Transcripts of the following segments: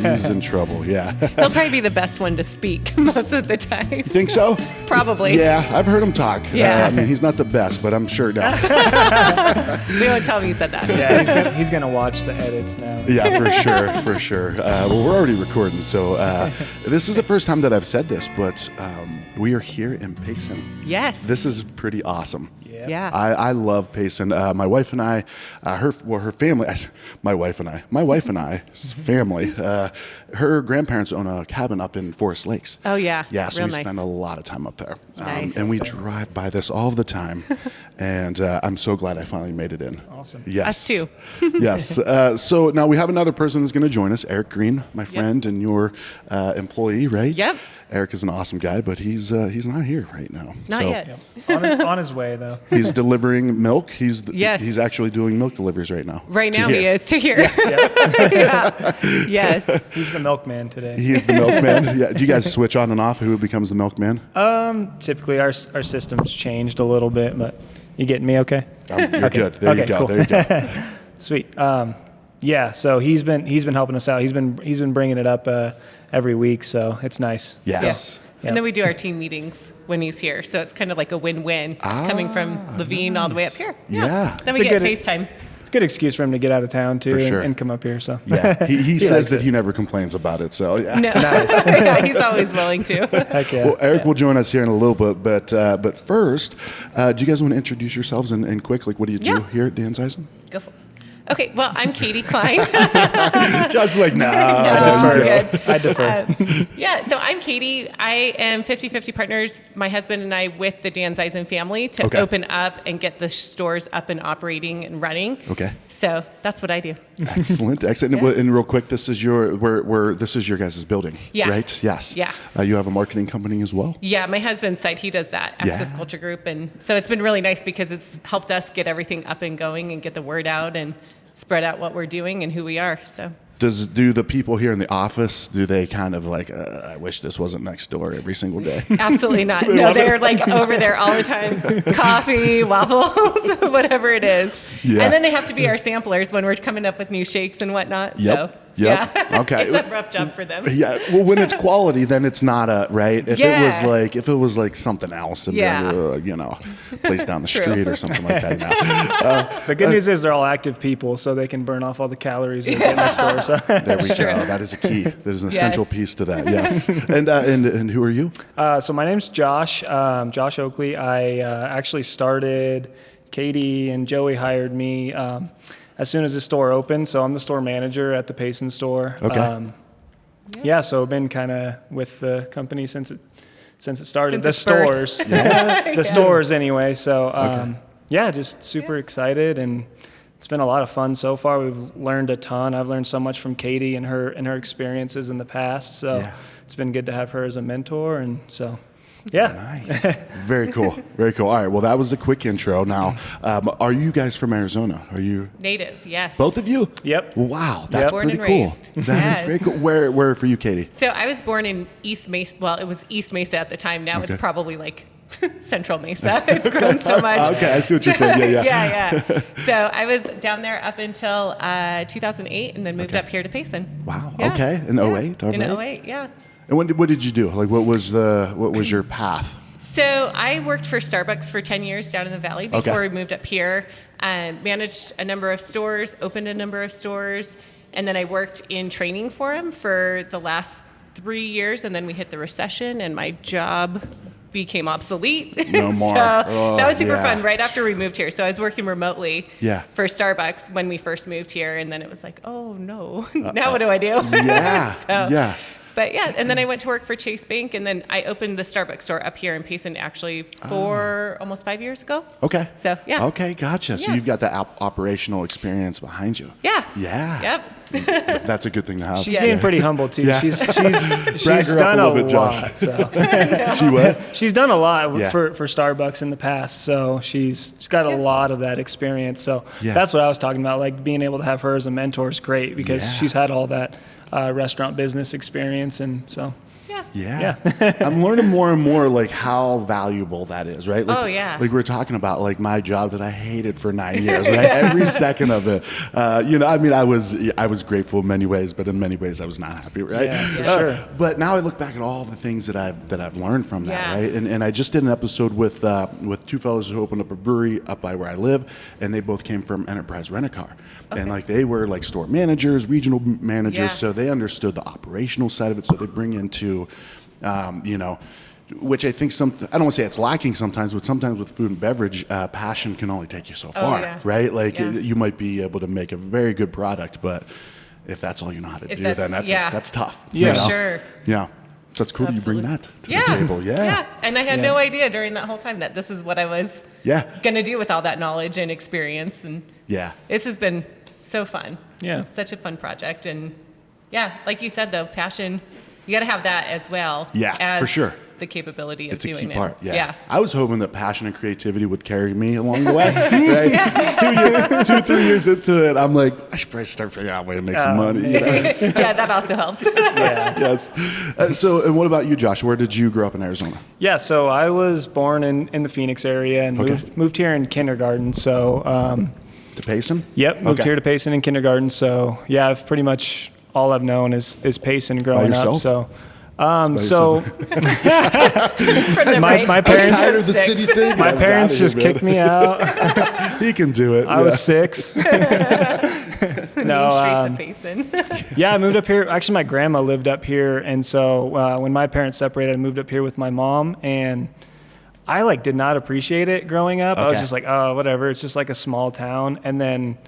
he's in trouble. Yeah. He'll probably be the best one to speak most of the time. You think so? Probably. Yeah, I've heard him talk. Yeah. I mean, he's not the best, but I'm sure now. We won't tell him you said that. Yeah, he's gonna watch the edits now. Yeah, for sure. Well, we're already recording, so this is the first time that I've said this, but we are here in Payson. Yes. This is pretty awesome. Yeah. I love Payson. My wife and I, her family, my wife and I's family, her grandparents own a cabin up in Forest Lakes. Oh, yeah. Yeah, so Real we nice. spend a lot of time up there. Nice. And we drive by this all the time. And I'm so glad I finally made it in. Awesome. Yes. Us too. Yes. So now we have another person who's going to join us, Eric Green, my friend and your employee, right? Yep. Eric is an awesome guy, but he's not here right now. Not yet. On his way though. He's delivering milk. Yes. He's actually doing milk deliveries right now. Right to now here. he is to here. Yeah. Yes. He's the milkman today. He is the milkman. Yeah. Do you guys switch on and off who becomes the milkman? Typically our system's changed a little bit, but you getting me okay? You're good. There you go. Cool. There you go. Sweet. Yeah, so he's been helping us out. He's been bringing it up every week, so it's nice. Yes. Yeah. And then we do our team meetings when he's here. So it's kind of like a win-win coming from Levine all the way up here. Yeah. Then It's we a get good- FaceTime. It's a good excuse for him to get out of town too For sure. and come up here. So Yeah. He says likes that it. he never complains about it. So yeah. No. Yeah, he's always willing to. heck yeah. Well, Eric will join us here in a little bit, but first, do you guys want to introduce yourselves and quick? Like, what do you do here at Danzeisen? Go for it. Okay, well, I'm Katie Klein. Josh's like, nah. we're there you good. I defer. Yeah, so I'm Katie. I am 50-50 partners, my husband and I, with the Danzeisen family to open up and get the stores up and operating and running. Okay. So that's what I do. Excellent. And real quick, this is your this is your guys' building, Yeah. right? Yes. Yeah. You have a marketing company as well. Yeah, my husband's side, he does that, Access Yeah. Culture Group. And so it's been really nice because it's helped us get everything up and going and get the word out and spread out what we're doing and who we are. So Do the people here in the office, do they kind of like, I wish this wasn't next door every single day? absolutely not. No, they're like over there all the time. Coffee, waffles, whatever it is. Yeah. And then they have to be our samplers when we're coming up with new shakes and whatnot. Yep. So, Yep. yeah. Okay. It's a rough job for them. Yeah. Well, when it's quality, then it's not right. If Yeah. it was like something else, and Yeah. place down the True. street or something like that. Now. The good news is they're all active people, so they can burn off all the calories they get next door. So There we go. That is a key. There's an essential Yes. piece to that. Yes. And who are you? So my name's Josh, Josh Oakley. I actually started, Katie and Joey hired me as soon as the store opened. So I'm the store manager at the Payson store. Okay. Yeah, so I've been kind of with the company since it started. Since The its birth. stores, Yeah. the stores anyway. So Okay. yeah, just super excited, and it's been a lot of fun so far. We've learned a ton. I've learned so much from Katie and her experiences in the past. So Yeah. it's been good to have her as a mentor, and so yeah. Nice. Very cool. Very cool. All right. Well, that was a quick intro. Now, are you guys from Arizona? Are you Native, yes. both of you? Yep. Wow, that's Born pretty and cool. raised. That is Yes. very cool. Where for you, Katie? So I was born in East Mesa. Well, it was East Mesa at the time. Now Okay. it's probably like Central Mesa. It's grown so much. Okay, I see what you're saying. Yeah. yeah. So I was down there up until 2008 and then moved up here to Payson. Wow. Yeah. Okay. In 08. In okay. 08, yeah. And what did you do? Like, what was your path? So I worked for Starbucks for 10 years down in the valley before Okay. we moved up here. Managed a number of stores, opened a number of stores, and then I worked in training for them for the last 3 years, and then we hit the recession, and my job became obsolete. No more. So Oh, that was super yeah. fun right after we moved here. So I was working remotely Yeah. for Starbucks when we first moved here, and then it was like, oh no, now what do I do? Yeah. So- Yeah. But yeah, and then I went to work for Chase Bank, and then I opened the Starbucks store up here in Payson actually for almost 5 years ago. Okay. So, yeah. Okay, gotcha. So Yeah. you've got the operational experience behind you. Yeah. Yeah. Yep. That's a good thing to have. She's Yeah. being pretty humble too. Yeah. She's Brag her up done a a little bit, Josh. lot. So She what? she's done a lot Yeah. for Starbucks in the past. So she's got a lot of that experience. So Yeah. that's what I was talking about. Like being able to have her as a mentor is great because Yeah. she's had all that restaurant business experience, and so. Yeah. Yeah. I'm learning more and more like how valuable that is, right? Like, Oh, yeah. Like we're talking about like my job that I hated for 9 years, right? Every second of it. I mean, I was grateful in many ways, but in many ways I was not happy, right? Yeah, for sure. But now I look back at all the things that I've learned from that, Yeah. right? And I just did an episode with two fellows who opened up a brewery up by where I live, and they both came from Enterprise Rent-A-Car. And like they were like store managers, regional managers, Yeah. so they understood the operational side of it. So they bring into, which I think I don't want to say it's lacking sometimes, but sometimes with food and beverage, passion can only take you so far, yeah. right? Like Yeah. you might be able to make a very good product, but if that's all you know how to do, then that's tough. Yeah. you know? Sure. Yeah. So it's cool that you bring that to the table. Yeah. Yeah. And I had Yeah. no idea during that whole time that this is what I was Yeah. going to do with all that knowledge and experience. And Yeah. this has been so fun. Yeah. Such a fun project. And yeah, like you said, though, passion, you got to have that as well. Yeah, as for sure. The capability of It's a doing key it. part. Yeah. Yeah. I was hoping that passion and creativity would carry me along the way. Right? 2-3 years into it, I'm like, I should probably start figuring out a way to make some money. You know? Yeah, that also helps. Yes. So, and what about you, Josh? Where did you grow up in Arizona? Yeah, so I was born in the Phoenix area and moved here in kindergarten. So, To Payson? moved here to Payson in kindergarten. So, yeah, I've pretty much all I've known is Payson growing up. yourself? So, From the My break, parents- tired of the six. city thing. my I was parents outta just here, man. kicked me out. He can do it. I was 6. Main streets of Payson. Yeah, I moved up here. Actually, my grandma lived up here, and so when my parents separated, I moved up here with my mom, and I did not appreciate it growing up. I was Okay. just like, oh, whatever. It's just like a small town, and then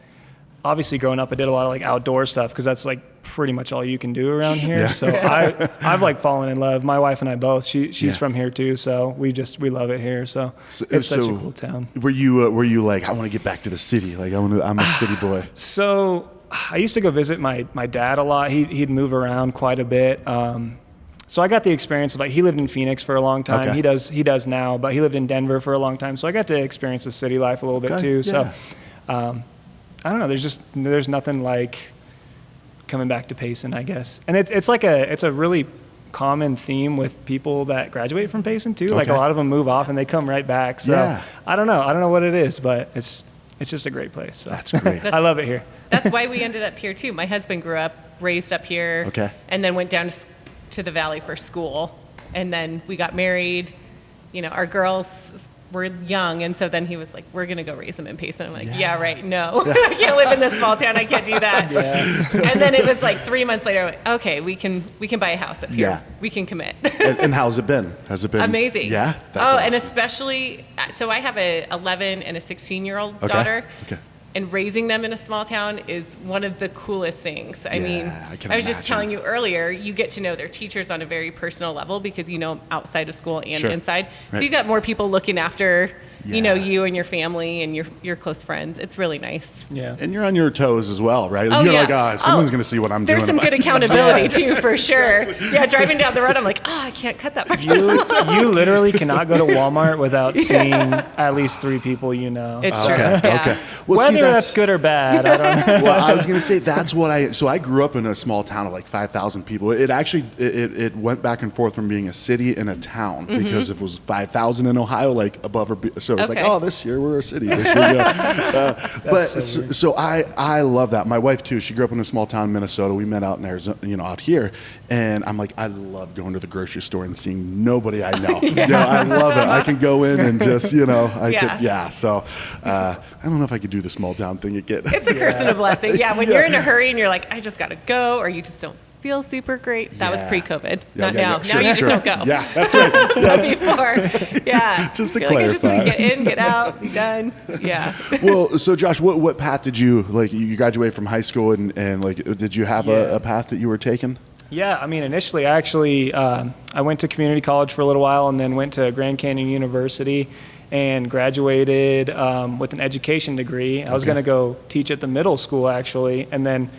obviously growing up, I did a lot of outdoor stuff because that's pretty much all you can do around here. Yeah. So I've fallen in love. My wife and I both. She's Yeah. from here too, so we love it here. So it's such a cool town. Were you like, I want to get back to the city? Like I'm a city boy. So I used to go visit my dad a lot. He'd move around quite a bit. So I got the experience of he lived in Phoenix for a long time. Okay. He does now, but he lived in Denver for a long time. So I got to experience the city life a little bit too. Yeah. So I don't know. There's nothing like coming back to Payson, I guess. And it's a really common theme with people that graduate from Payson too. Okay. A lot of them move off and they come right back. So Yeah. I don't know what it is, but it's just a great place. So. That's great. I love it here. That's why we ended up here too. My husband grew up, raised up here, Okay. and then went down to the valley for school, and then we got married. Our girls were young, and so then he was like, "We're gonna go raise them in Payson." I'm like, "Yeah, right. No, I can't live in this small town. I can't do that." Yeah. And then it was 3 months later. I'm like, "Okay, we can buy a house up here. Yeah. We can commit." and how's it been? Has it been Amazing. Yeah. That's And awesome. especially, so I have a 11 and a 16-year-old Okay. daughter. Okay. And raising them in a small town is one of the coolest things. I mean, I can was just imagine. telling you earlier, you get to know their teachers on a very personal level because you know them outside of school and Sure. inside. Right. So you got more people looking after, Yeah. you and your family and your close friends. It's really nice. Yeah. And you're on your toes as well, right? Oh, you're yeah. like, someone's going to see what I'm There's doing. some good accountability too, for sure. Yeah, driving down the road, I'm like, I can't cut that person. You literally cannot go to Walmart without seeing at least 3 people you know. It's true. Okay. Yeah. Okay. Well, Whether see, that's good or bad, I don't know. Well, I was going to say that's what I grew up in a small town of 5,000 people. It actually it went back and forth from being a city and a town because if it was 5,000 in Ohio, above or so it was Okay. this year we're a city. This year, yeah. But so I love that. My wife too. She grew up in a small town in Minnesota. We met out in Arizona, out here, and I'm like, I love going to the grocery store and seeing nobody I know. I love it. I can go in and just So I don't know if I could do the small town thing again. It's a curse and a blessing. Yeah, when you're in a hurry and you're like, I just got to go, or you just don't feel super great. That was Yeah. pre-COVID, Yeah, not yeah, now. yeah. Sure, now you sure. just don't go. Yeah, that's right. But before, yeah. Just to Feel like I just want clarify. to get in, get out, be done. Yeah. Well, so Josh, what path did you You graduated from high school, and did you have a path that you were taking? Yeah, I mean, initially, I actually, I went to community college for a little while and then went to Grand Canyon University and graduated with an education degree. I was going to go teach at the middle school, actually, and then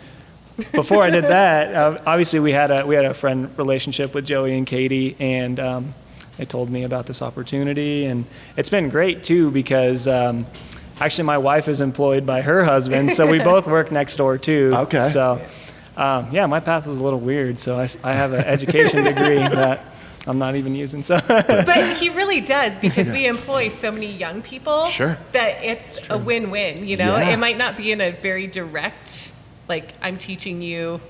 before I did that, obviously we had a friend relationship with Joey and Katie, and they told me about this opportunity, and it's been great too because actually my wife is employed by her husband, so we both work next door too. Okay. So my path was a little weird. So I have an education degree that I'm not even using. So But he really does, because we employ so many young people Sure. that it's a win-win, you know? Yeah. It might not be in a very direct, like, I'm teaching you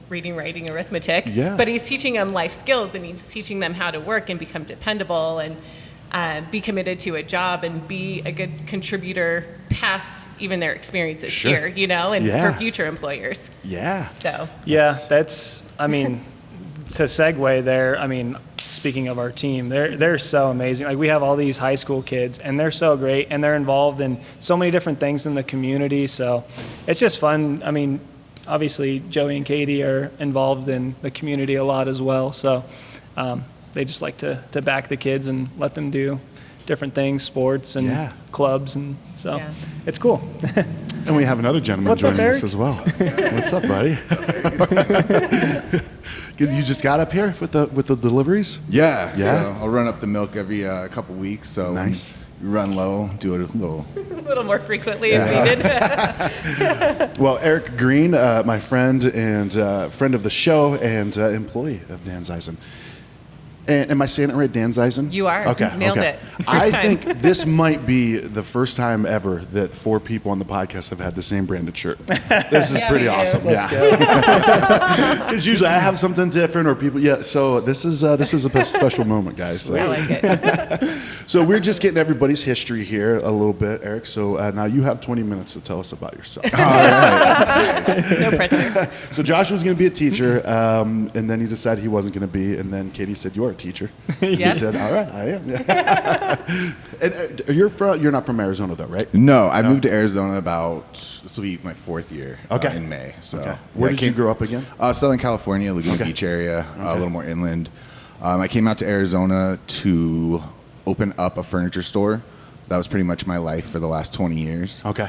reading, writing, arithmetic, Yeah. but he's teaching them life skills, and he's teaching them how to work and become dependable and be committed to a job and be a good contributor past even their experiences Sure. here, you know, and Yeah. for future employers. Yeah. So, yeah, I mean, to segue there, I mean, speaking of our team, they're so amazing. Like, we have all these high school kids, and they're so great, and they're involved in so many different things in the community. So it's just fun. I mean, obviously Joey and Katie are involved in the community a lot as well. So they just like to back the kids and let them do different things, sports and Yeah. clubs, and so Yeah. it's cool. And we have another gentleman What's up, joining us Eric? as well. What's up, buddy? Good. You just got up here with the deliveries? Yeah. Yeah? So I'll run up the milk every couple weeks. So Nice. when you run low, do it a little. a little more frequently if needed. Well, Eric Green, my friend and friend of the show and employee of Danzeisen. And am I saying it right, Danzeisen? You are. Okay. Nailed okay. it. First I time. think this might be the first time ever that 4 people on the podcast have had the same branded shirt. This is Yeah, pretty we do. awesome. Let's Yeah. Because usually I have something different or people. Yeah. So this is a special moment, guys. So. I like it. So we're just getting everybody's history here a little bit, Eric. So now you have 20 minutes to tell us about yourself. No pressure. So Josh was going to be a teacher, and then he decided he wasn't going to be, and then Katie said, "You're a teacher." He Yeah. said, "All right, I am." And you're not from Arizona though, right? No, I moved to Arizona this will be my 4th year Okay. in May. So Okay. Where yeah, did you grow up again? Southern California, Laguna Okay. Beach area, a little more inland. I came out to Arizona to open up a furniture store. That was pretty much my life for the last 20 years. Okay.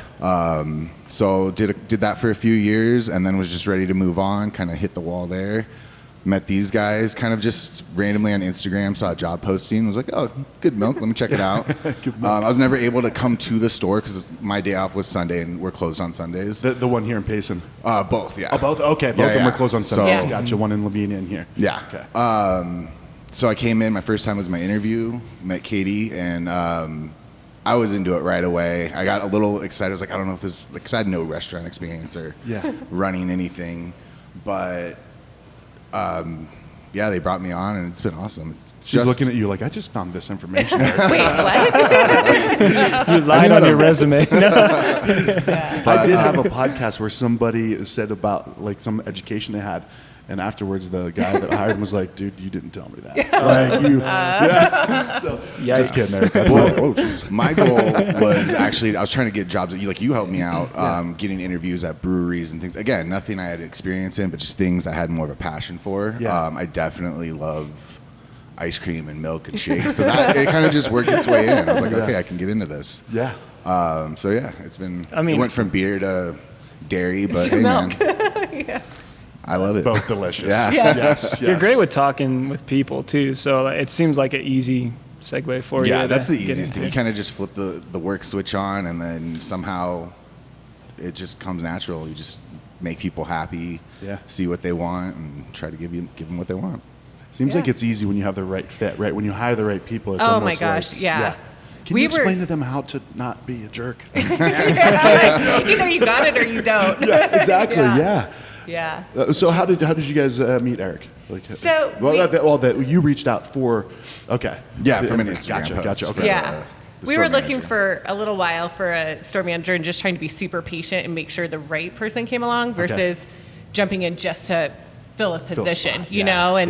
So did that for a few years, and then was just ready to move on. Kind of hit the wall there. Met these guys kind of just randomly on Instagram. Saw a job posting. Was like, oh, good milk. Let me check it out. I was never able to come to the store because my day off was Sunday, and we're closed on Sundays. The one here in Payson. Both, yeah. Oh, both. Okay, both of them yeah. are closed on Sundays. So- Gotcha. One in Lavinia and here. Yeah. Okay. So I came in. My first time was my interview. Met Katie, and I was into it right away. I got a little excited. I was like, I don't know if this, because I had no restaurant experience or running anything, but yeah, they brought me on, and it's been awesome. It's She's looking at you like, I just found this information. Wait, what? You lied on your resume. No. I did have a podcast where somebody said about like some education they had, and afterwards the guy that hired him was like, "Dude, you didn't tell me that." Like you, yeah. So just Yikes. kidding, Eric. That's not, oh, jeez. My goal was actually, I was trying to get jobs. You helped me out, getting interviews at breweries and things. Again, nothing I had experience in, but just things I had more of a passion for. Yeah. I definitely love ice cream and milk and shakes. So that it kind of just worked its way in. I was like, okay, I can get into this. Yeah. So yeah, it's been. I mean- it went from beer to dairy, but To hey, milk. man, I love it. Both delicious. Yeah. Yes. You're yes. great with talking with people too, so it seems like an easy segue for you. Yeah, to that's the get easiest thing. into. You kind of just flip the work switch on, and then somehow it just comes natural. You just make people happy, Yeah. see what they want, and try to give them what they want. Seems like Yeah. it's easy when you have the right fit, right? When you hire the right people, it's Oh, almost my gosh, like, yeah. Can We you were- explain to them how to not be a jerk? Either you got it or you don't. Yeah, exactly. Yeah. Yeah. So how did you guys meet Eric? Like, So you reached out for, okay. Yeah, from an Instagram Gotcha. post Gotcha. for Okay. Yeah. the We store were looking manager. for a little while for a store manager and just trying to be super patient and make sure the right person came along versus jumping in just to fill a position, spot. you Yeah. know? And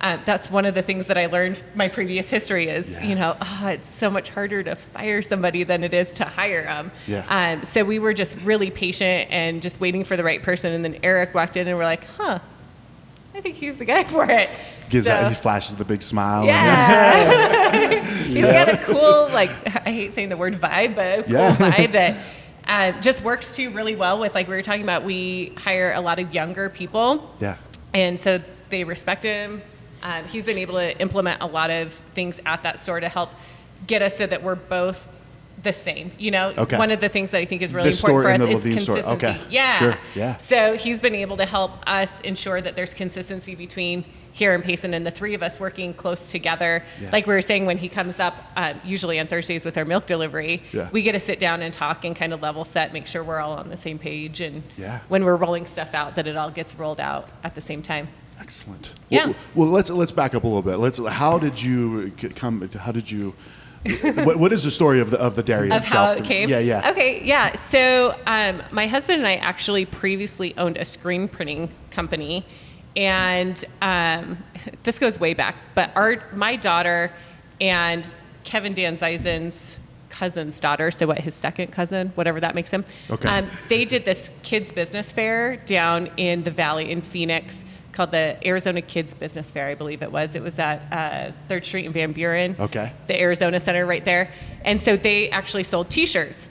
Yep. that's one of the things that I learned my previous history is, Yeah. it's so much harder to fire somebody than it is to hire them. Yeah. So we were just really patient and just waiting for the right person. And then Eric walked in and we're like, I think he's the guy for it. He So- flashes the big smile. Yeah. He's got a cool, I hate saying the word vibe, but a cool vibe that just works too really well with, like we were talking about, we hire a lot of younger people. Yeah. And so they respect him. He's been able to implement a lot of things at that store to help get us so that we're both the same. Okay. One of the things that I think is really This store important for and us the is Levine store. consistency. Okay. Yeah. Sure. Yeah. So he's been able to help us ensure that there's consistency between here in Payson, and the three of us working close together. Yeah. Like we were saying, when he comes up, usually on Thursdays with our milk delivery, Yeah. we get to sit down and talk and kind of level set, make sure we're all on the same page, and Yeah. when we're rolling stuff out, that it all gets rolled out at the same time. Excellent. Yeah. Well, let's back up a little bit. How did you come? How did you? what is the story of the dairy Of itself? how it came? Yeah, yeah. Okay, yeah. So my husband and I actually previously owned a screen printing company, and this goes way back. But my daughter and Kevin Danzeisen's cousin's daughter, so his second cousin, whatever that makes him. Okay. They did this kids business fair down in the valley in Phoenix, called the Arizona Kids Business Fair, I believe it was. It was at 3rd Street in Van Buren. Okay. The Arizona Center right there. And so they actually sold T-shirts.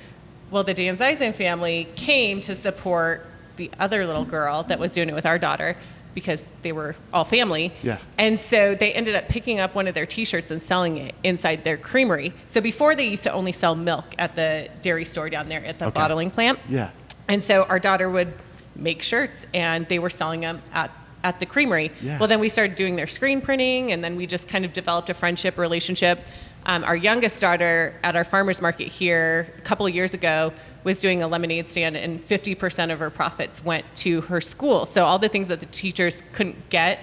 Well, the Danzeisen family came to support the other little girl that was doing it with our daughter, because they were all family. Yeah. And so they ended up picking up one of their T-shirts and selling it inside their creamery. So before, they used to only sell milk at the dairy store down there at the Okay. bottling plant. Yeah. And so our daughter would make shirts, and they were selling them at the creamery. Yeah. Well, then we started doing their screen printing, and then we just kind of developed a friendship relationship. Our youngest daughter at our farmer's market here a couple of years ago was doing a lemonade stand, and 50% of her profits went to her school. So all the things that the teachers couldn't get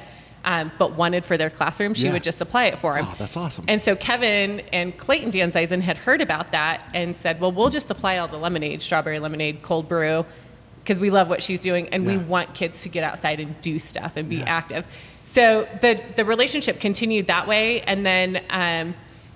but wanted for their classroom, she Yeah. would just supply it for them. Oh, that's awesome. And so Kevin and Clayton Danzeisen had heard about that and said, well, we'll just supply all the lemonade, strawberry lemonade, cold brew, because we love what she's doing, and we Yeah. want kids to get outside and do stuff and be Yeah. active. So the relationship continued that way, and then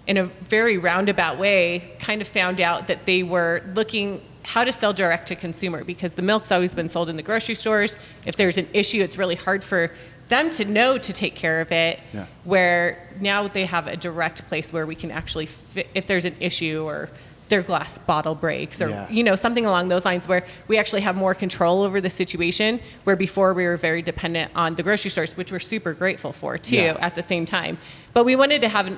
in a very roundabout way, kind of found out that they were looking how to sell direct to consumer, because the milk's always been sold in the grocery stores. If there's an issue, it's really hard for them to know to take care of it, Yeah. where now they have a direct place where we can actually if there's an issue, or their glass bottle breaks, or Yeah. something along those lines, where we actually have more control over the situation, where before we were very dependent on the grocery stores, which we're super grateful for too. Yeah. At the same time, but we wanted to have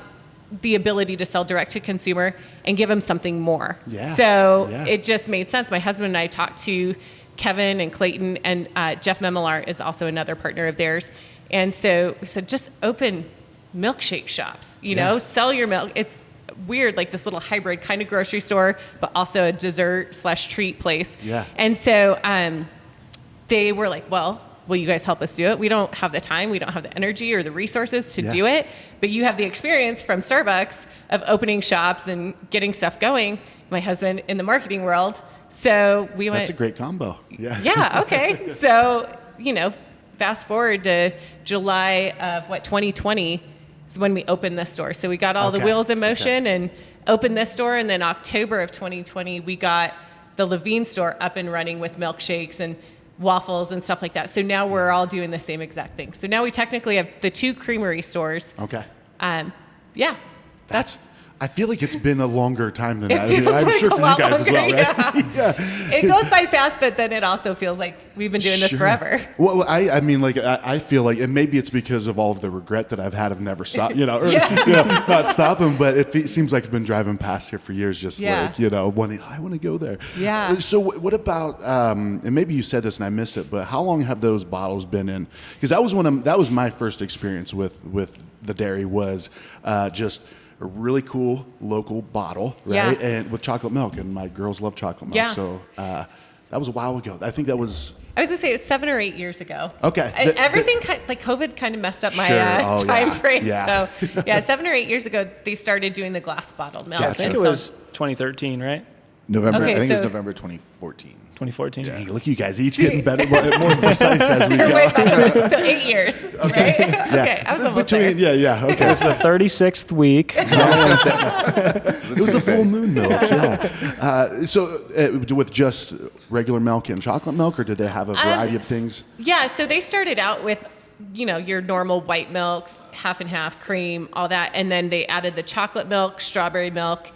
the ability to sell direct to consumer and give them something more. Yeah. So Yeah. it just made sense. My husband and I talked to Kevin and Clayton, and Jeff Memelar is also another partner of theirs, and so we said, just open milkshake shops, Yeah. sell your milk. It's weird, like this little hybrid kind of grocery store, but also a dessert/treat place. Yeah. And so they were like, well, will you guys help us do it? We don't have the time, we don't have the energy or the resources to Yeah. do it, but you have the experience from Starbucks of opening shops and getting stuff going. My husband in the marketing world. So we went, That's a great combo. Yeah. yeah, okay. So, fast forward to July of 2020 is when we opened this store. So we got all the Okay. wheels in motion and opened this store. And then October of 2020, we got the Levine store up and running with milkshakes and waffles and stuff like that. So now we're all doing the same exact thing. So now we technically have the 2 creamery stores. Okay. Yeah. I feel like it's been a longer time than It that. feels I'm like sure a for you lot guys as well, longer, right? yeah. It goes by fast, but then it also feels like we've been doing this Sure. forever. Well, I mean, like, I feel like, and maybe it's because of all of the regret that I've had of never stopped, Yeah. not stopping, but it seems like I've been driving past here for years, just Yeah. like, I want to go there. Yeah. So what about, and maybe you said this and I missed it, but how long have those bottles been in? Because that was my first experience with the dairy, was just a really cool local bottle, right? Yeah. And with chocolate milk, and my girls love chocolate milk. Yeah. So that was a while ago. I think that was. I was gonna say it's 7 or 8 years ago. Okay. And everything like COVID kind of messed up my Sure. Oh, time yeah. frame. Yeah. So yeah, 7 or 8 years ago they started doing the glass bottled milk. Gotcha. I think it So- was 2013, right? November. Okay, I think it's so- November 2014. 2014. Dang, look at you guys, each See. getting better, more precise as we Way go. back. So 8 years, right? Okay, I was almost there. Yeah, It okay. was the 36th week. It was a full moon milk, yeah. So with just regular milk and chocolate milk, or did they have a variety of things? Yeah, so they started out with, your normal white milks, half and half cream, all that, and then they added the chocolate milk, strawberry milk,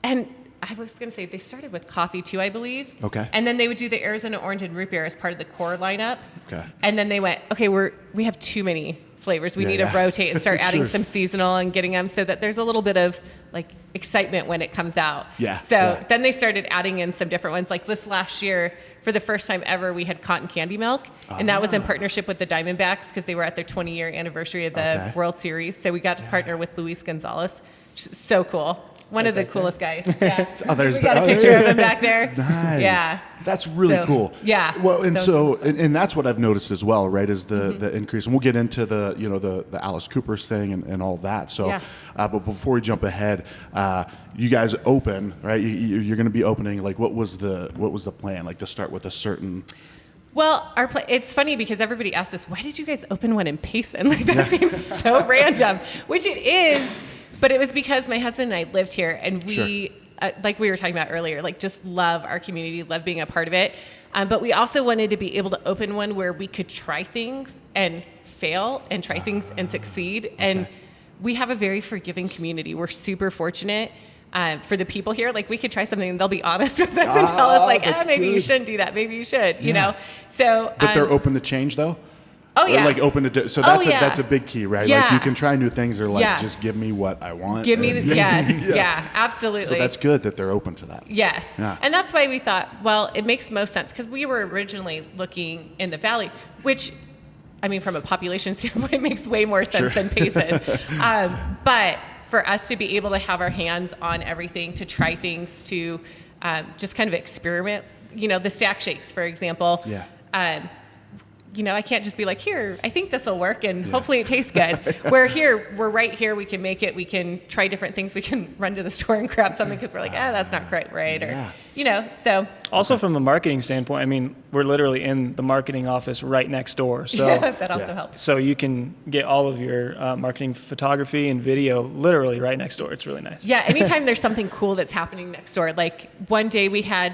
and I was going to say they started with coffee too, I believe. Okay. And then they would do the Arizona orange and root beer as part of the core lineup. Okay. And then they went, okay, we have too many flavors. We Yeah, need yeah. to rotate and start adding Sure. some seasonal and getting them so that there's a little bit of like excitement when it comes out. Yeah, So yeah. then they started adding in some different ones. Like this last year, for the first time ever, we had cotton candy milk, and that was in partnership with the Diamondbacks because they were at their 20-year anniversary of the Okay. World Series. So we got to partner with Luis Gonzalez. Which is so cool. One of the coolest guys. Yeah. Oh, there's we got a oh, picture there of is. him back there. Nice. Yeah. That's really So, cool. yeah, Well, and that was so, really and that's what I've noticed as well, right? Is the increase, and we'll get into the Alice Cooper's thing and all that. So, Yeah. but before we jump ahead, you guys open, right? You're going to be opening. Like, what was the plan? Like to start with a certain. Well, it's funny because everybody asks us, why did you guys open one in Payson? Like that seems so random, which it is, but it was because my husband and I lived here, and we, like we were talking about earlier, like just love our community, love being a part of it. But we also wanted to be able to open one where we could try things and fail and try things and succeed. And we have a very forgiving community. We're super fortunate. For the people here, like we could try something and they'll be honest with us and tell us like, that's maybe you good. shouldn't do that. Maybe you should, you Yeah. know? So, But they're open to change, though. Oh, Or, yeah. like open to so Oh, that's yeah. that's a big key, right? Like Yeah. you can try new things. They're like, Yes. just give me what I want. give me the, and- yes, Yeah. yeah, absolutely. So that's good that they're open to that. Yes. Yeah. And that's why we thought, well, it makes most sense because we were originally looking in the valley, which, I mean, from a population standpoint, makes way more sense than Payson. But for us to be able to have our hands on everything, to try things, to just kind of experiment, you know, the stack shakes, for example. Yeah. You know, I can't just be like, here, I think this will work and hopefully it tastes good. We're right here, we can make it, we can try different things, we can run to the store and grab something because we're like, that's not quite right. Yeah. Or, you know, so. Also, from a marketing standpoint, I mean, we're literally in the marketing office right next door. So, that also Yeah. helps. so you can get all of your marketing photography and video literally right next door. It's really nice. Yeah, anytime there's something cool that's happening next door. Like one day we had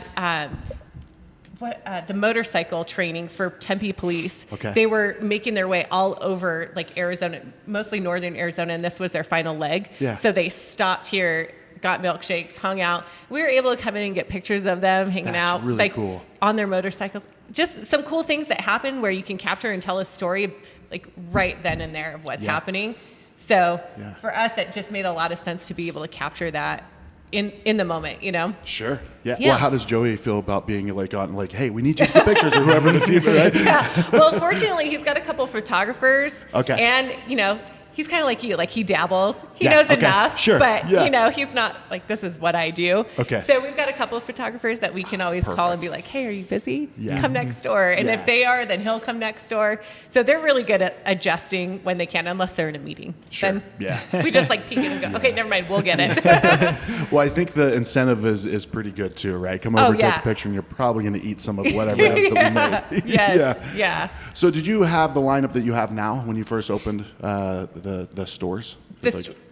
the motorcycle training for Tempe police. Okay. They were making their way all over like Arizona, mostly northern Arizona, and this was their final leg. Yeah. So they stopped here, got milkshakes, hung out. We were able to come in and get pictures of them hanging That's out, really like cool. on their motorcycles. Just some cool things that happen where you can capture and tell a story like right then and there of what's Yeah. happening. So Yeah. for us, it just made a lot of sense to be able to capture that in the moment, you know? Sure. Yeah. Yeah. Well, how does Joey feel about being like on like, hey, we need you to take pictures or whoever the team, right? Yeah. Well, fortunately, he's got a couple photographers. Okay. And, you know, he's kind of like you. Like, he dabbles. He Yeah, knows okay, enough. sure, But, yeah. you know, he's not like, this is what I do. Okay. So we've got a couple of photographers that we can always call and be like, hey, are you busy? Yeah. Come next door. And Yeah. if they are, then he'll come next door. So they're really good at adjusting when they can, unless they're in a meeting. Sure. Then Yeah. we just like peek in and go, okay, never mind, we'll get it. Well, I think the incentive is pretty good too, right? Come over, Oh, take yeah. a picture, and you're probably going to eat some of whatever it is that we made. Yes. Yeah. So, did you have the lineup that you have now when you first opened the stores?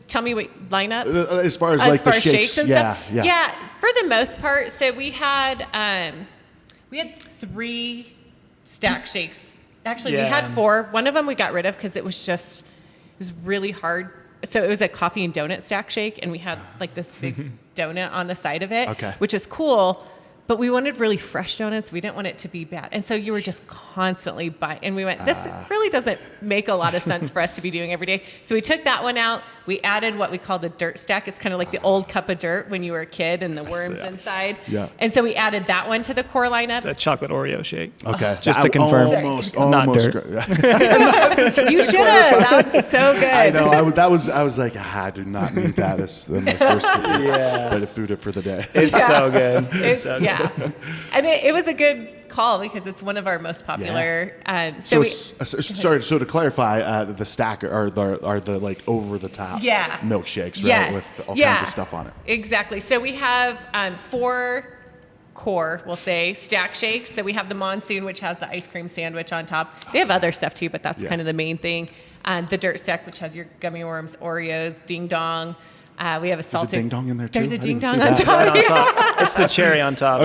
Tell me what lineup. As far as As like far the as shakes, and yeah, stuff? yeah, for the most part. So we had 3 stack shakes. Actually, we had Yeah. 4. One of them we got rid of because it was really hard. So it was a coffee and donut stack shake, and we had like this big donut on the side of it, Okay. which is cool. But we wanted really fresh donuts. We didn't want it to be bad. And so you were just constantly buying. And we went, this really doesn't make a lot of sense for us to be doing every day. So we took that one out. We added what we call the dirt stack. It's kind of like the old cup of dirt when you were a kid and the worms Yes. inside. Yeah. And so we added that one to the core lineup. It's a chocolate Oreo shake. Okay, Just to confirm. almost Not dirt. You should have. That's so good. I know. I was like, I do not need that. This is my first bit of food for the day. It's so good. It's so good. Yeah. And it was a good call because it's one of our most popular. So, sorry. So to clarify, the stack are the like over the top milkshakes, right? Yes. With all kinds of stuff on it. Exactly. So we have 4 core, we'll say, stack shakes. So we have the Monsoon, which has the ice cream sandwich on top. They have other stuff too, but that's kind of the main thing. The Dirt Stack, which has your gummy worms, Oreos, Ding Dong. We have a salted. There's a ding dong in there too. There's a I ding didn't dong see on that. top. Right on top. It's the cherry on top.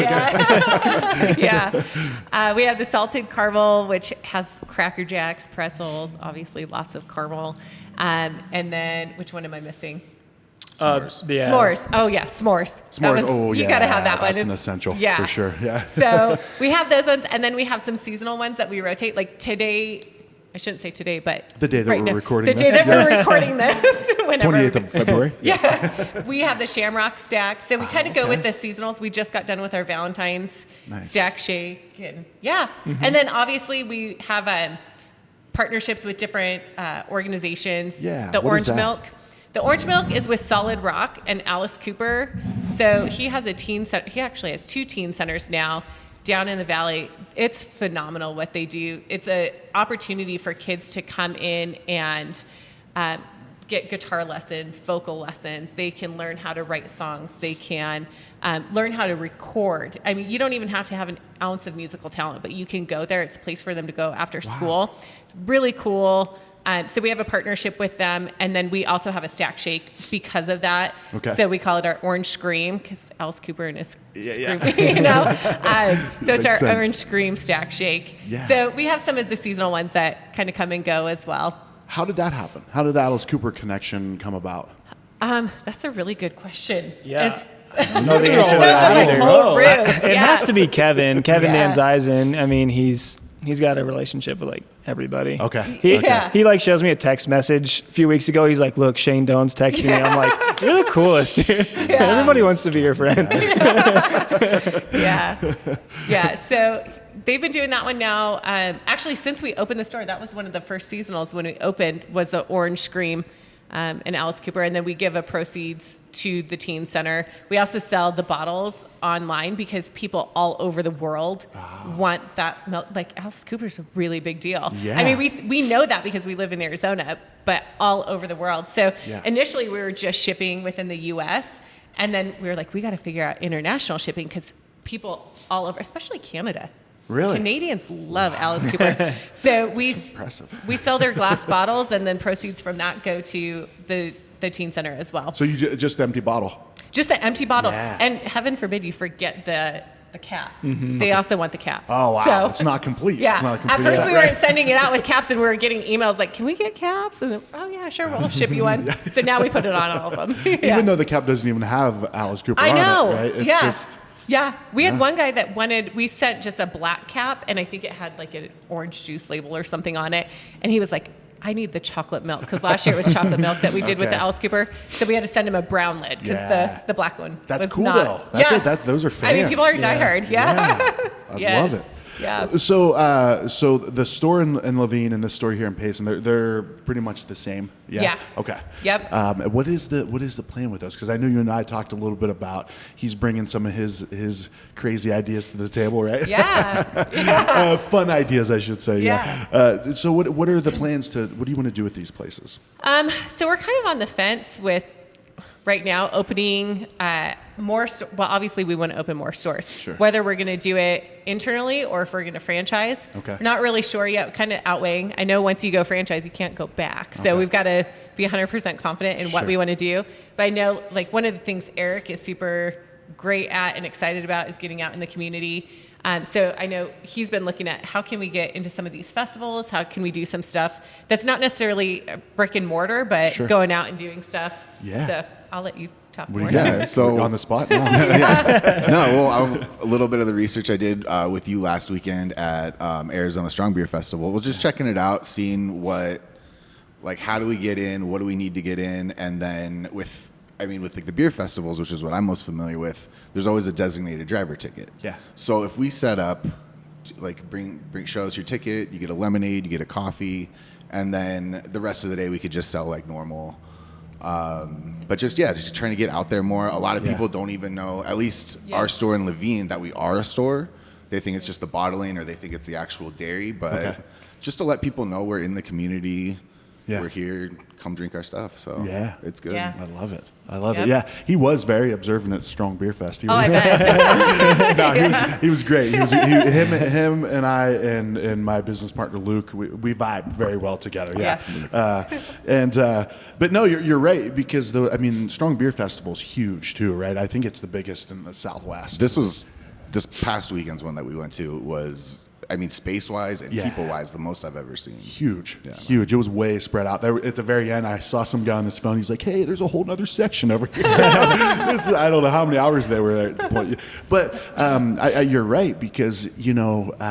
Yeah. We have the salted caramel, which has Cracker Jacks, pretzels, obviously lots of caramel. And then, which one am I missing? Yeah. S'mores. Oh, yeah, s'mores. That S'mores. one's- Oh, yeah. You got to have that one. That's an It's- essential yeah. for sure. Yeah. So we have those ones, and then we have some seasonal ones that we rotate. Like today, I shouldn't say today, but The day that right we're now, recording the this. day that Yes. we're recording this, whenever 28th of February. Yeah, we have the Shamrock Stack. So we kind of go with the seasonals. We just got done with our Valentine's Stack Shake, and and then obviously we have partnerships with different organizations. Yeah, the what Orange is that? Milk. The Orange Milk is with Solid Rock and Alice Cooper. So he has a teen center. He actually has 2 teen centers now down in the valley. It's phenomenal what they do. It's an opportunity for kids to come in and get guitar lessons, vocal lessons. They can learn how to write songs. They can learn how to record. I mean, you don't even have to have an ounce of musical talent, but you can go there. It's a place for them to go after school. Really cool. So we have a partnership with them, and then we also have a Stack Shake because of that. Okay. So we call it our Orange Scream because Alice Cooper and his Yeah. screaming, you know. So it's our Makes sense. Orange Scream Stack Shake. Yeah. So we have some of the seasonal ones that kind of come and go as well. How did that happen? How did the Alice Cooper connection come about? That's a really good question. Yeah. It's- I don't know the answer to that Like either. whole roof, It yeah. has to be Kevin Yeah. Danzeisen. I mean, he's got a relationship with like everybody. Okay. Yeah. He like shows me a text message a few weeks ago. He's like, "Look, Shane Doan's texting me." I'm like, "You're the coolest, dude. Everybody wants to be your friend." Yeah. So they've been doing that one now. Actually, since we opened the store, that was one of the first seasonals when we opened was the Orange Scream and Alice Cooper. And then we give a proceeds to the teen center. We also sell the bottles online because people all over the world want that milk. Like Alice Cooper's a really big deal. Yeah. I mean, we know that because we live in Arizona, but all over the world. So initially we were just shipping within the U.S. And then we were like, we got to figure out international shipping because people all over, especially Canada. Really? Canadians love Alice Cooper. So we sell their glass bottles, and then proceeds from that go to the teen center as well. So you just empty bottle. Just the empty bottle. Yeah. And heaven forbid you forget the cap. They also want the cap. Oh, wow. So, It's not complete. yeah. It's not a complete At first set, we right? weren't sending it out with caps, and we were getting emails like, can we get caps? And then, oh, yeah, sure, we'll ship you one. So now we put it on all of them. Yeah. Even though the cap doesn't even have Alice Cooper I on know. it, right? It's yeah. just Yeah. We had one guy that we sent just a black cap, and I think it had like an orange juice label or something on it. And he was like, I need the chocolate milk, because last year it was chocolate milk that we did with the Alice Cooper. So we had to send him a brown lid because the black one That's was cool not. though. That's yeah. it. Those are fans. I mean, people are diehard. Yeah. I Yes. love it. Yeah. So the store in Levine and the store here in Payson, they're pretty much the same. Yeah. Okay. Yep. What is the plan with those? Because I know you and I talked a little bit about he's bringing some of his crazy ideas to the table, right? Yeah. Fun ideas, I should say. Yeah. So what are the plans what do you want to do with these places? So we're kind of on the fence with right now opening more. Well, obviously we want to open more stores. Sure. Whether we're going to do it internally or if we're going to franchise. Okay. Not really sure yet. Kind of outweighing. I know once you go franchise, you can't go back. So Okay. we've got to be 100% confident in what Sure. we want to do. But I know like one of the things Eric is super great at and excited about is getting out in the community. So I know he's been looking at how can we get into some of these festivals? How can we do some stuff that's not necessarily brick and mortar, but Sure. going out and doing stuff. Yeah. So I'll let you talk What do more. you got? Yeah, so- on the spot now. A little bit of the research I did with you last weekend at Arizona Strong Beer Festival was just checking it out, seeing how do we get in, what do we need to get in, and then with like the beer festivals, which is what I'm most familiar with, there's always a designated driver ticket. Yeah. So if we set up, like show us your ticket, you get a lemonade, you get a coffee, and then the rest of the day we could just sell like normal. But just trying to get out there more. A lot of people don't even know, at least our store in Levine, that we are a store. They think it's just the bottling or they think it's the actual dairy. But just to let people know we're in the community, we're here, come drink our stuff. So it's good. Yeah. I love it. I love Yep. it. Yeah, he was very observant at Strong Beer Fest. He Oh, was, I bet. no, he was great. Him and I and my business partner Luke, we vibe very well together. Yeah. But no, you're right, because Strong Beer Festival is huge too, right? I think it's the biggest in the Southwest. This past weekend's one that we went to was I mean, space-wise and people-wise, the most I've ever seen. Huge. It was way spread out. There, at the very end, I saw some guy on his phone. He's like, "Hey, there's a whole other section over here." I don't know how many hours they were at the point. But you're right, because,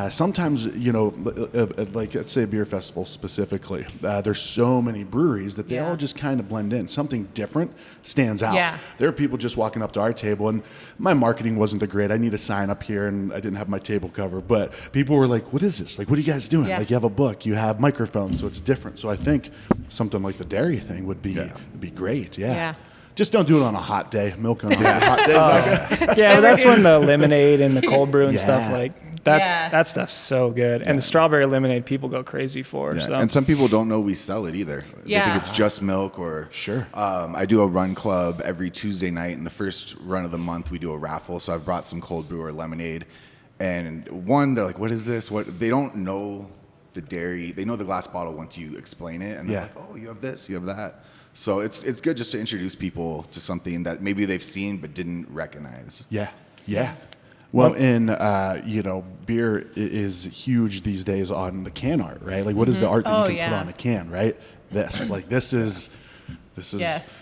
sometimes, like, let's say a beer festival specifically, there's so many breweries that they all just kind of blend in. Something different stands out. Yeah. There are people just walking up to our table, and my marketing wasn't the great. I need a sign up here, and I didn't have my table cover. But people were like, "What is this? Like, what are you guys doing? Yeah. Like, you have a book, you have microphones, so it's different." So I think something like the dairy thing would be great. Yeah. Just don't do it on a hot day. Milk on a hot day. Yeah, but that's when the lemonade and the cold brew and stuff, Yeah. like, that stuff's so good. And the strawberry lemonade people go crazy for. Yeah. So. And some people don't know we sell it either. They think it's just milk or... Sure. I do a run club every Tuesday night. In the first run of the month, we do a raffle. So I've brought some cold brew or lemonade. And they're like, "What is this?" They don't know the dairy. They know the glass bottle once you explain it. And they're like, "Oh, you have this, you have that." So it's good just to introduce people to something that maybe they've seen but didn't recognize. Yeah. Well, and beer is huge these days on the can art, right? Like, what is the art that you can put on a can, right? This is Yes.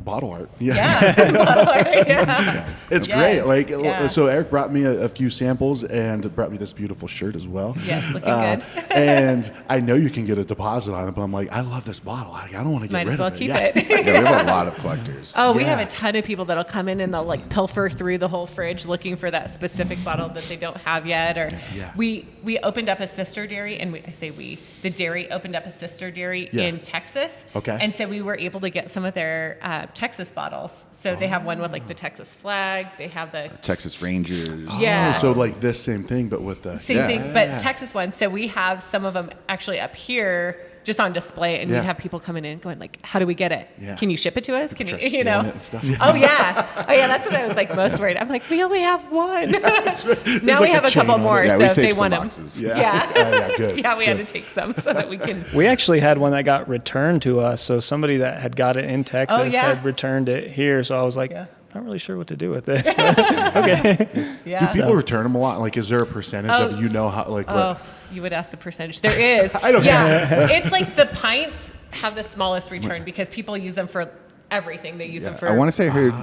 bottle art. Bottle art, yeah. It's Yes. great. Yeah. So Eric brought me a few samples and brought me this beautiful shirt as well. Yes, looking good. And I know you can get a deposit on it, but I'm like, I love this bottle. I don't want to get Might rid as well of it. keep Yeah. it. Yeah, we have a lot of collectors. Oh, we have Yeah. a ton of people that'll come in and they'll like pilfer through the whole fridge looking for that specific bottle that they don't have yet. Or we opened up a sister dairy, and the dairy opened up a sister dairy in Texas. Okay. And so we were able to get some of their Texas bottles. So they have one with like the Texas flag. They have the Texas Rangers. Yeah. Oh, so like this same thing, but with the same thing, but Texas one. So we have some of them actually up here just on display, and we have people coming in going like, "How do we get it? Yeah. Can you ship it to us? Can Try you, stealing it and stuff. Oh yeah. That's what I was like most worried. I'm like, we only have one. Now we like have a a couple chain on more, it. Yeah, so we if they saved some want them, boxes. yeah, good. yeah, we had to take some so that we can. We actually had one that got returned to us. So somebody that had got it in Texas yeah. had returned it here. So I was like, not really sure what to do with this. But okay. Yeah. Do people return them a lot? Like, is there a percentage of how like what? Oh, you would ask the percentage. There is. I don't know. It's like the pints have the smallest return because people use them for everything. They use them for. I want to say I heard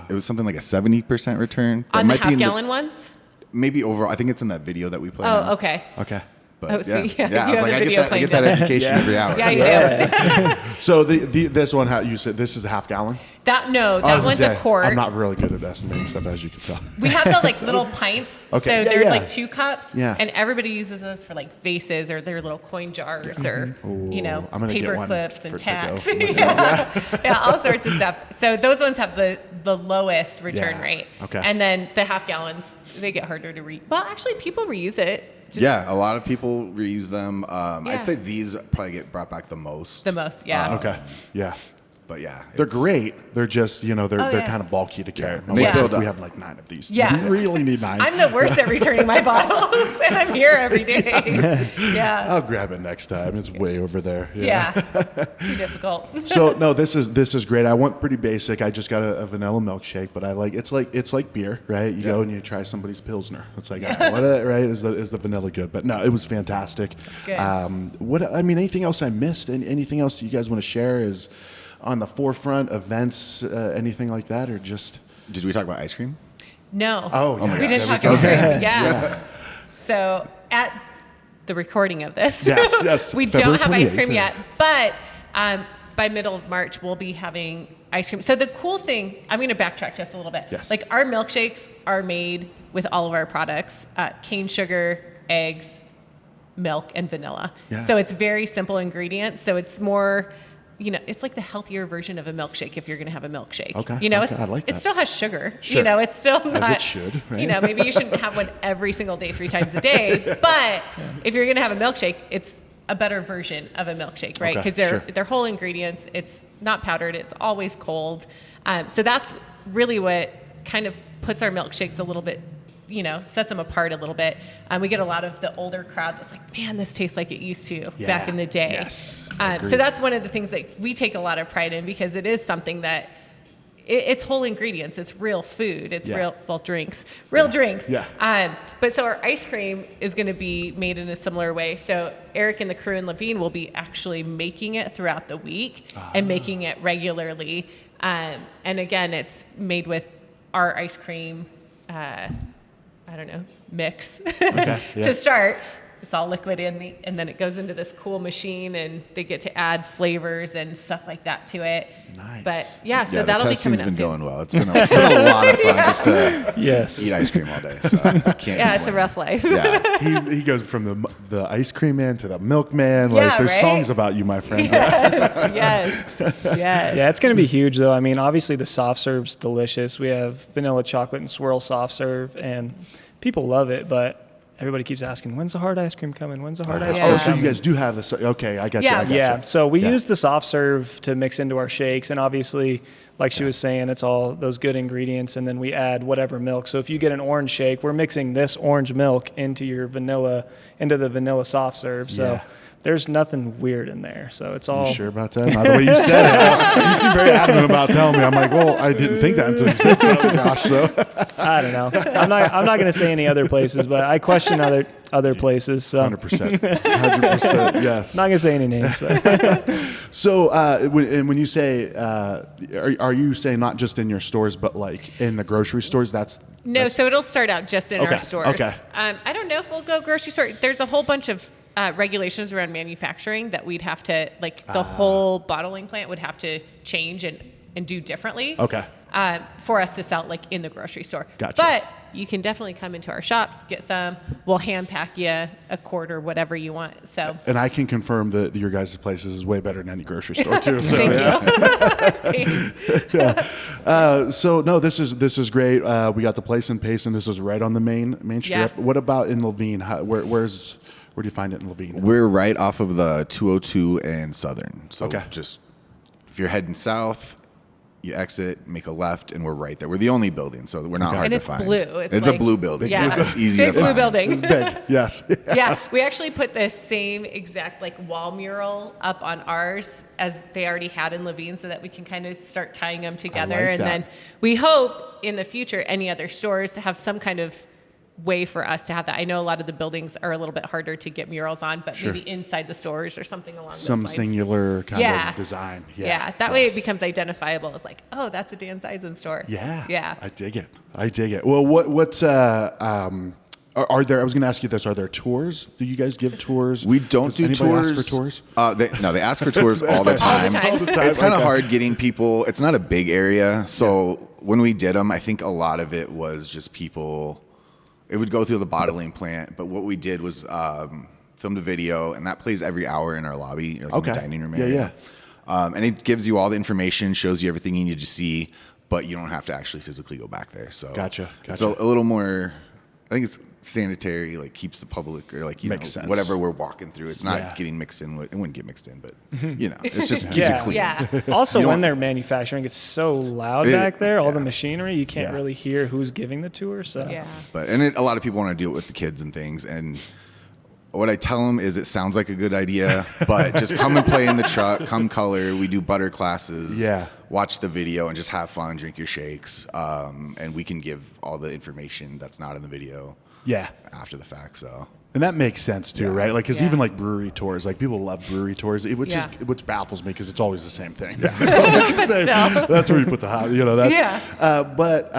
it was something like a 70% return. That on the might be in half-gallon ones. maybe overall. I think it's in that video that we played. Oh, okay. Okay. But Oh, so yeah, you I was have like, the I video get playing that now. education every hour. Yeah, you So- do. So this one, you said this is a half gallon. That I was one's gonna say, a quart. I'm not really good at estimating stuff, as you can tell. We have the like little pints, Okay. so Yeah, they're yeah. like 2 cups, Yeah. and everybody uses those for like vases or their little coin jars or I'm gonna paper get one clips and for to tacks, go. yeah, all sorts of stuff. So those ones have the lowest return Yeah. rate. Okay. And then the half gallons, they get harder to read. Well, actually, people reuse it. Yeah, a lot of people reuse them. Yeah. I'd say these probably get brought back the most. The most, yeah. Okay. Yeah. But yeah, They're it's- great. They're just, they're yeah. kind of bulky to carry. My They wife's build like, we up. have like 9 of these. Yeah. We really need 9. I'm the worst at returning my bottles, and I'm here every day. Yeah. I'll grab it next time. It's way over there. Yeah. Too difficult. So no, this is great. I want pretty basic. I just got a vanilla milkshake, but I like it's like beer, right? You go and you try somebody's pilsner. It's like right? Is the vanilla good? But no, it was fantastic. Good. Anything else I missed? Anything else you guys want to share is on the forefront, events, anything like that, or just? Did we talk about ice cream? No. Oh, we yes, didn't there talk we go. ice cream. Yeah. So at the recording of this, Yes. we February don't have ice 28th. cream yet, but by middle of March, we'll be having ice cream. So the cool thing, I'm going to backtrack just a little bit. Yes. Like our milkshakes are made with all of our products, cane sugar, eggs, milk, and vanilla. Yeah. So it's very simple ingredients. So it's more, it's like the healthier version of a milkshake if you're going to have a milkshake. Okay. It's, I like it that. still has sugar. Sure. It's still not. As it should, right? Maybe you shouldn't have one every single day, 3 times a day. But if you're going to have a milkshake, it's a better version of a milkshake, right? Okay, Because they're whole ingredients. It's not powdered. It's always cold. So that's really what kind of puts our milkshakes a little bit, sets them apart a little bit. We get a lot of the older crowd that's like, man, this tastes like it used to back in the day. Yes. So that's one of the things that we take a lot of pride in because it is something that it's whole ingredients. It's real food. It's real drinks. Yeah. But so our ice cream is going to be made in a similar way. So Eric and the crew in Levine will be actually making it throughout the week and making it regularly. And again, it's made with our ice cream, mix to start. It's all liquid and then it goes into this cool machine, and they get to add flavors and stuff like that to it. Nice. But so the that'll be coming testing's up been soon. going well. It's been a lot of fun just to eat ice cream all day. So I can't It's a complain. rough life. Yeah. He goes from the ice cream man to the milkman. Like there's right? songs about you, my friend. Yes. Yeah, it's going to be huge, though. I mean, obviously the soft serve's delicious. We have vanilla chocolate and swirl soft serve, and people love it, but everybody keeps asking, when's the hard ice cream coming? When's the hard ice cream Oh, so coming? you guys do have this. Okay, I got you. Yeah. I got Yeah, you. so we use the soft serve to mix into our shakes, and obviously, like she was saying, it's all those good ingredients, and then we add whatever milk. So if you get an orange shake, we're mixing this orange milk into the vanilla soft serve. So Yeah. there's nothing weird in there. So it's all You sure about that? Not the way you said it. You seem very adamant about telling me. I'm like, well, I didn't think that until you said so. Gosh, so I don't know. I'm not going to say any other places, but I question other places. So 100%, 100%, yes. not going to say any names. But So when you say, are you saying not just in your stores, but like in the grocery stores? No, so it'll start out just in Okay, our stores. okay. I don't know if we'll go grocery store. There's a whole bunch of regulations around manufacturing that we'd have to, like the whole bottling plant would have to change and do differently. Okay. For us to sell like in the grocery store. Gotcha. But you can definitely come into our shops, get some. We'll hand pack you a quart or whatever you want. So And I can confirm that your guys' place is way better than any grocery store too. So, thank you. Thanks. So no, this is great. We got the place in Payson. This is right on the main strip. Yeah. What about in Levine? Where do you find it in Levine? We're right off of the 202 and Southern. So Okay. just if you're heading south, you exit, make a left, and we're right there. We're the only building, so we're not hard And to it's find. blue. It's like- a blue building. Yeah. It's easy Big to blue find. building. Big, yes. Yeah, we actually put the same exact like wall mural up on ours as they already had in Levine, so that we can kind of start tying them together. like And that. then we hope in the future any other stores to have some kind of way for us to have that. I know a lot of the buildings are a little bit harder to get murals on, but maybe inside the stores or something along Some those lines. singular kind of design. Yeah. That way it becomes identifiable as like, oh, that's a Danzeisen store. Yeah. Yeah. I dig it. Well, what's are there? I was going to ask you this. Are there tours? Do you guys give tours? We don't Does do anybody tours. Ask for tours? They ask for tours all the time. All the time. It's kind of Okay. hard getting people. It's not a big area, so when we did them, I think a lot of it was just people. It would go through the bottling plant, but what we did was filmed a video, and that plays every hour in our lobby, or like in the dining room area. And it gives you all the information, shows you everything you need to see, but you don't have to actually physically go back there. So Gotcha. It's a little more. I think it's sanitary, like keeps the public or like Makes sense. whatever we're walking through. It's not Yeah. getting mixed in. It wouldn't get mixed in, but it's just keeps it clean. Yeah. also, You when don't- they're manufacturing, it's so loud back there, all the machinery, you can't really hear who's giving the tour. So Yeah. But a lot of people want to do it with the kids and things. And what I tell them is, it sounds like a good idea, but just come and play in the truck, come color. We do butter classes. Yeah. Watch the video and just have fun, drink your shakes, and we can give all the information that's not in the video. Yeah. After the fact, so. And that makes sense too, right? Like, because Yeah. even like brewery tours, like people love brewery tours, which baffles me because it's always the same thing. Still. That's where you put the hot, that's. Yeah. But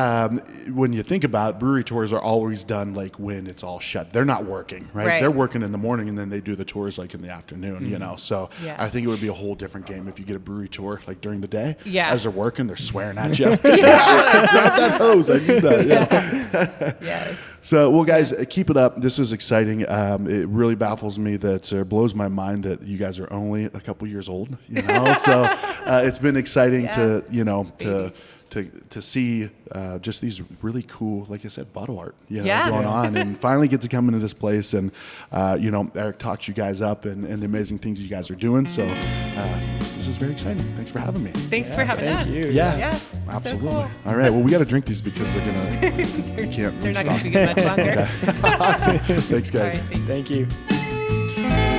when you think about it, brewery tours are always done like when it's all shut. They're not working, right? Right. They're working in the morning and then they do the tours like in the afternoon, So Yeah. I think it would be a whole different game if you get a brewery tour like during the day. Yeah. As they're working, they're swearing at you. Grab that hose. I need that. Yes. So, well, guys, keep it up. This is exciting. It really baffles me it blows my mind that you guys are only a couple years old. So it's been exciting to to see just these really cool, like I said, bottle art, going on, and finally get to come into this place and Eric talked you guys up and the amazing things you guys are doing. So this is very exciting. Thanks for having me. Thanks for having us. thank you. Yeah. Absolutely. So cool. All right. Well, we got to drink these because they're gonna. We can't. They're not stop. going to be good much longer. Awesome. Thanks, All guys. right, thanks. Thank you.